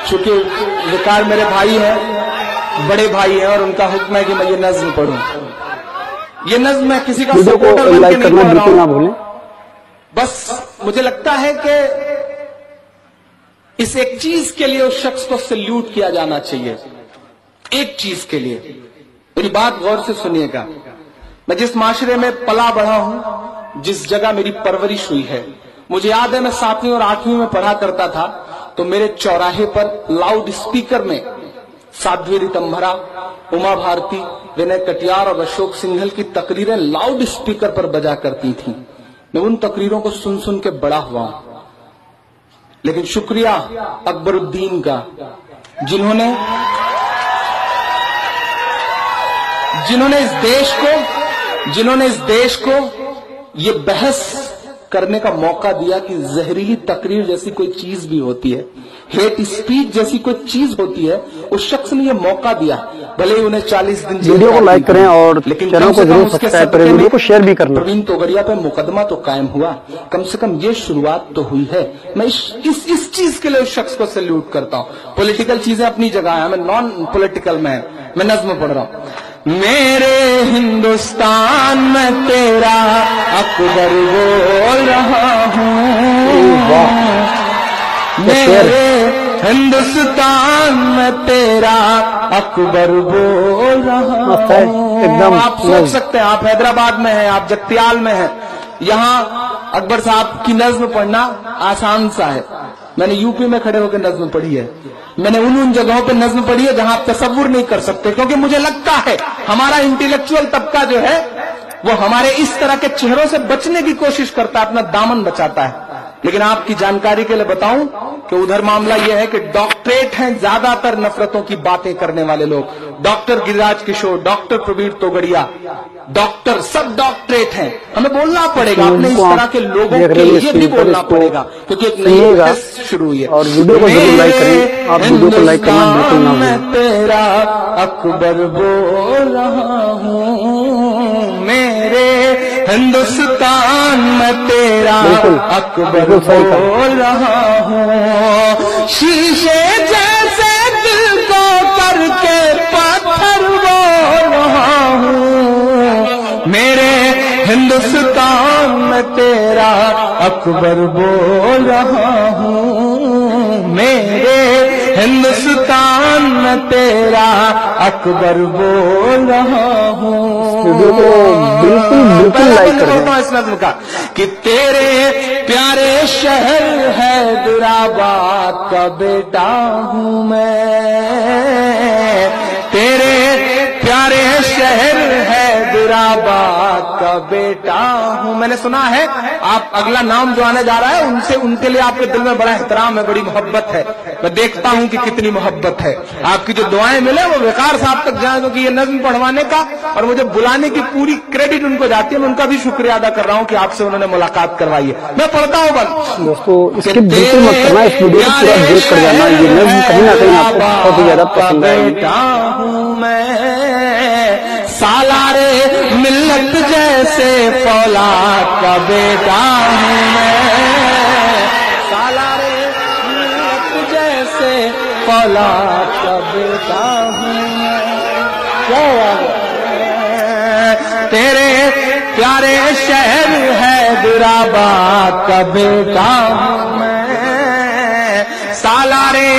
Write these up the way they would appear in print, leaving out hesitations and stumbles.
چونکہ وقار میرے بھائی ہیں, بڑے بھائی ہیں, اور ان کا حکم ہے کہ میں یہ نظم پڑھوں. یہ نظم میں کسی کا سپورٹر بن کے نہیں پڑھ رہا ہوں, بس مجھے لگتا ہے کہ اس ایک چیز کے لیے اس شخص کو سلیوٹ کیا جانا چاہیے. ایک چیز کے لیے میری بات غور سے سنیے گا. میں جس معاشرے میں پلا بڑھا ہوں, جس جگہ میری پرورش ہوئی ہے, مجھے یاد ہے میں 7ویں اور 8ویں میں پڑھا کرتا تھا تو میرے چوراہے پر لاؤڈ اسپیکر میں سادھوی ریتمبھرا, اما بھارتی, ونے کٹیار اور اشوک سنگھل کی تقریریں لاؤڈ اسپیکر پر بجا کرتی تھیں. میں ان تقریروں کو سن سن کے بڑا ہوا ہوں. لیکن شکریہ اکبر الدین کا, جنہوں نے اس دیش کو یہ بحث کرنے کا موقع دیا کہ زہریلی تقریر جیسی کوئی چیز بھی ہوتی ہے, ہیٹ اسپیچ جیسی کوئی چیز ہوتی ہے. اس شخص نے یہ موقع دیا, بھلے ہی انہیں 40 دن ویڈیو کو لائک کریں اور چینل کو ضرور سبسکرائب کریں, ویڈیو کو شیئر بھی کرنا. پروین توگڑیا پہ مقدمہ تو قائم ہوا, کم سے کم یہ شروعات تو ہوئی ہے. میں اس چیز کے لیے اس شخص کو سیلیوٹ کرتا ہوں. پولیٹیکل چیزیں اپنی جگہ ہیں, میں نان پولیٹیکل میں نظم پڑھ رہا ہوں. میرے ہندوستان میں تیرا اکبر بول رہا ہوں, میرے ہندوستان میں تیرا اکبر بول رہا ہوں. آپ سوچ سکتے ہیں, آپ حیدرآباد میں ہیں, آپ جگتیال میں ہیں, یہاں اکبر صاحب کی نظم پڑھنا آسان سا ہے. میں نے یو پی میں کھڑے ہو کے نظم پڑھی ہے, میں نے ان جگہوں پہ نظم پڑھی ہے جہاں آپ تصور نہیں کر سکتے, کیونکہ مجھے لگتا ہے ہمارا انٹیلیکچوئل طبقہ جو ہے وہ ہمارے اس طرح کے چہروں سے بچنے کی کوشش کرتا ہے, اپنا دامن بچاتا ہے. لیکن آپ کی جانکاری کے لیے بتاؤں کہ ادھر معاملہ یہ ہے کہ ڈاکٹریٹ ہیں زیادہ تر نفرتوں کی باتیں کرنے والے لوگ. ڈاکٹر گریراج کشور, ڈاکٹر پروین توگڑیا, ڈاکٹر, سب ڈاکٹریٹ ہیں. ہمیں بولنا پڑے گا, اپنے اس طرح کے لوگوں کے لیے بھی بولنا پڑے گا, کیونکہ ایک نئی بحث شروع ہوئی ہے. اور ویڈیو کو ضرور لائک کریں, آپ ویڈیو کو لائک کرنا بالکل نہ میں تیرا اکبر بول رہا ہوں, میرے ہندوستان میں تیرا اکبر بول رہا ہوں. شیشے جیسے دل کو کر کے پتھر بول رہا ہوں, میرے ہندوستان میں تیرا اکبر بول رہا ہوں, میرے ہندوستان میں تیرا اکبر بول رہا ہوں. بالکل لائک کرنا اس نظم کا کہ تیرے پیارے شہر حیدرآباد کا بیٹا ہوں میں, تیرے پیارے شہر حیدرآباد کا بیٹا ہوں. میں نے سنا ہے آپ اگلا نام جو آنے جا رہا ہے ان کے لیے آپ کے دل میں بڑا احترام ہے, بڑی محبت ہے. میں دیکھتا ہوں کہ کتنی محبت ہے. آپ کی جو دعائیں ملے وہ وقار صاحب تک جائیں, کیونکہ یہ نظم پڑھوانے کا اور مجھے بلانے کی پوری کریڈٹ ان کو جاتی ہے. میں ان کا بھی شکریہ ادا کر رہا ہوں کہ آپ سے انہوں نے ملاقات کروائی ہے. میں پڑھتا ہوں بس دوستو, اس کی بالکل مت کرنا, اس ویڈیو کو پورا دیکھ کر جانا. یہ نظم کہیں نہ کہیں آپ کو بہت ہی زیادہ پسند آئے گی. سالارے ملت جیسے فولاد کا بیٹا ہوں میں, سالارے ملت جیسے فولاد کا بیٹا ہوں میں. تیرے پیارے شہر حیدرآباد کا بیٹا ہوں میں, سالارے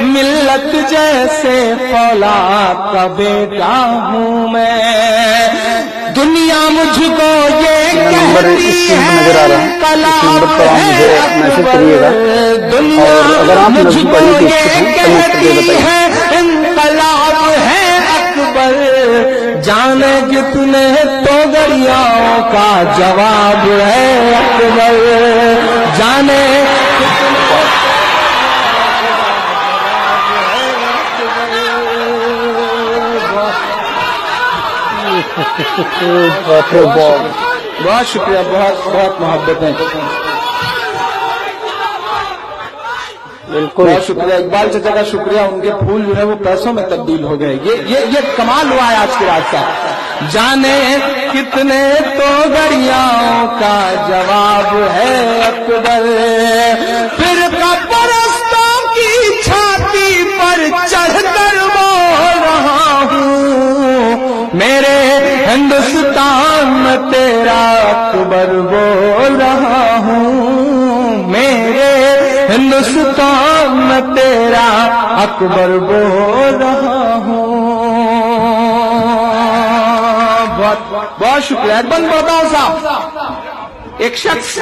ملت جیسے فولاد کا بیٹا ہوں میں. دنیا مجھ کو یہ کہتی ہے انقلاب ہے اکبر, دنیا مجھ کو یہ کہتی ہے انقلاب ہے اکبر, جانے کتنے توگڑیاؤں کا جواب ہے اکبر, جانے بہت شکریہ, بہت محبت ہے. بالکل بہت شکریہ اقبال چچا کا شکریہ, ان کے پھول جو ہے وہ پیسوں میں تبدیل ہو گئے. یہ کمال ہوا ہے آج کے رات کا. جانے کتنے توگڑیاؤں کا جواب ہے اکبر, پھر پرستوں کی چھاتی بول رہا ہوں، میرے ہندوستان میں تیرا اکبر بول رہا ہوں۔ بہت شکریہ۔ ایک بند پڑھتا ہوں صاحب، ایک شخص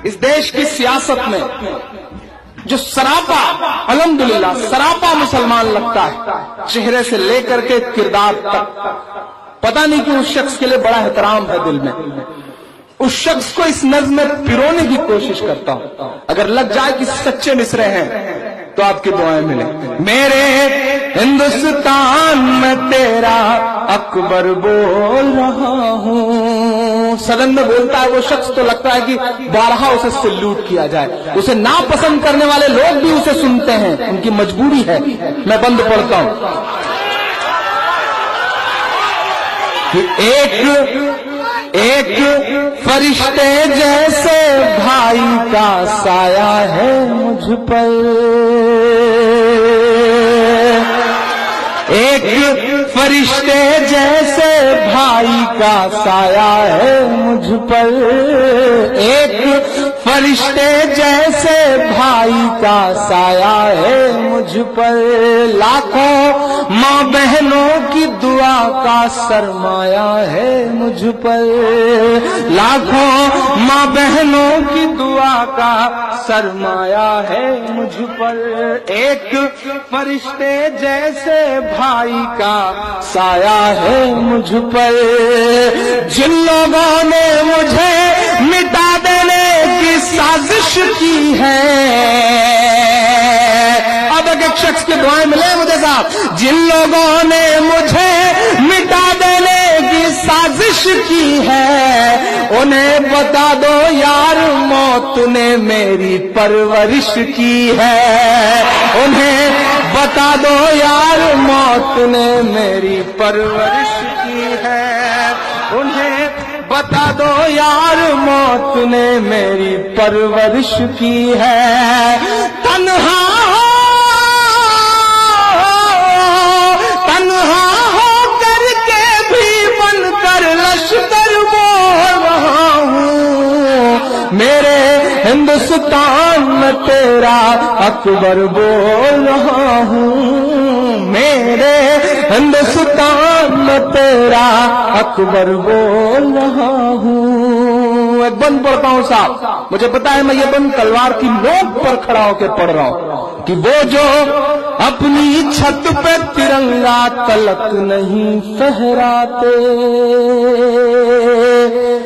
اس دیش کی سیاست میں جو سراپا، الحمدللہ سراپا مسلمان لگتا ہے، چہرے سے لے کر کے کردار تک، پتہ نہیں کہ اس شخص کے لیے بڑا احترام ہے دل میں، اس شخص کو اس نظم میں پرونے کی کوشش کرتا ہوں، اگر لگ جائے کہ سچے مصرے ہیں تو آپ کی دعائیں ملیں۔ میرے ہندوستان میں تیرا اکبر بول رہا ہوں، سدن میں بولتا ہے وہ شخص تو لگتا ہے کہ بارہا اسے سلوٹ کیا جائے، اسے ناپسند کرنے والے لوگ بھی اسے سنتے ہیں، ان کی مجبوری ہے۔ میں بند پڑھتا ہوں کہ ایک فرشتے جیسے بھائی کا سایہ ہے مجھ پر، ایک فرشتے جیسے بھائی کا سایہ ہے مجھ پر، ایک فرشتے جیسے بھائی کا سایہ ہے مجھ پر، لاکھوں ماں بہنوں کی دعا کا سرمایہ ہے مجھ پر، لاکھوں ماں بہنوں کی دعا کا سرمایہ ہے مجھ پر، ایک فرشتے جیسے بھائی کا سایہ ہے مجھ پر، جن لوگوں نے مجھے مٹا دینے کی سازش کی ہے، اب ایک شخص کی دعائیں ملے مجھے صاحب، جن لوگوں نے مجھے مٹا دینے کی سازش کی ہے، انہیں بتا دو یار موت نے میری پرورش کی ہے، انہیں بتا دو یار موت نے میری پرورش کی ہے، انہیں بتا دو یار موت نے میری پرورش کی ہے، تنہا ہو کر کے بھی بن کر لشکر بول رہا ہوں، میرے ہندوستان میں تیرا اکبر بول رہا ہوں، میرے ہندوستان میں تیرا اکبر بول رہا ہوں۔ ایک بند پڑھتا ہوں صاحب، مجھے پتا ہے میں یہ بند تلوار کی نوک پر کھڑا ہو کے پڑھ رہا ہوں کہ وہ جو اپنی چھت پہ ترنگا تلک نہیں فہراتے،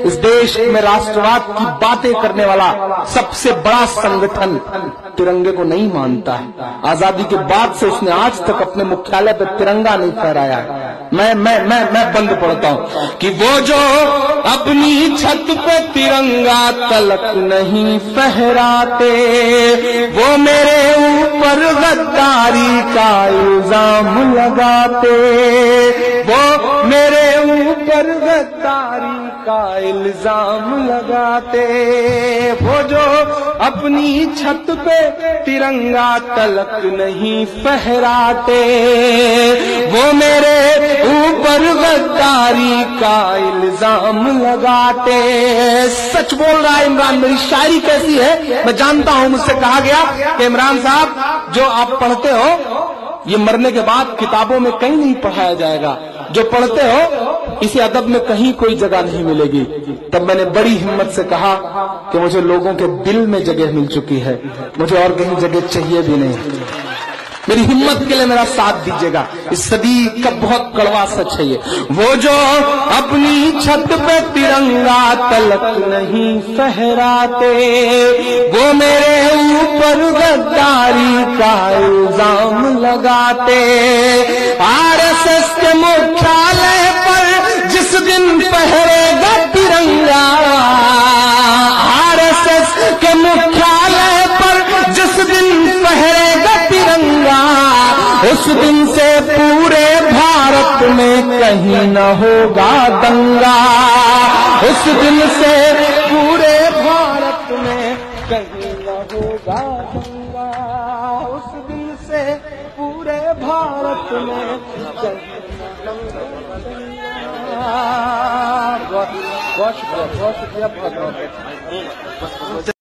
اس دیش میں راشٹرواد کی باتیں کرنے والا سب سے بڑا سنگٹھن ترنگے کو نہیں مانتا ہے، آزادی کے بعد سے اس نے آج تک اپنے مکھیالے پہ ترنگا نہیں پھہرایا ہے۔ میں بند پڑھتا ہوں کہ وہ جو اپنی چھت پہ ترنگا تلک نہیں فہراتے، وہ میرے اوپر غداری کا الزام لگاتے، وہ میرے اوپر غداری کا الزام لگاتے، وہ جو اپنی چھت پہ ترنگا تلک نہیں فہراتے، وہ میرے اوپر غداری کا الزام لگاتے۔ سچ بول رہا ہے عمران، میری شاعری کیسی ہے میں جانتا ہوں، مجھ سے کہا گیا کہ عمران صاحب جو آپ پڑھتے ہو یہ مرنے کے بعد کتابوں میں کہیں نہیں پڑھایا جائے گا، جو پڑھتے ہو اسی ادب میں کہیں کوئی جگہ نہیں ملے گی۔ تب میں نے بڑی ہمت سے کہا کہ مجھے لوگوں کے دل میں جگہ مل چکی ہے، مجھے اور کہیں جگہ چاہیے بھی نہیں۔ میری ہمت کے لیے میرا ساتھ دیجیے گا، اس صدی کا بہت کڑوا سچ ہے یہ۔ وہ جو اپنی چھت پہ ترنگا تلک نہیں فہراتے، وہ میرے اوپر غداری کا الزام لگاتے۔ آر ایس ایس کے مکھیالے پر جس دن پہرے گا ترنگا، آر ایس ایس کے مکھیالے پر جس دن پہرے گا ترنگا، اس دن سے پورے بھارت میں کہیں نہ ہوگا دنگا، اس دن سے پورے بھارت میں کہیں نہ ہوگا دنگا، اس دن سے پورے بھارت میں کہیں نہ ہوگا دنگا۔ بہت شکریہ بہت شکریہ بہت بہت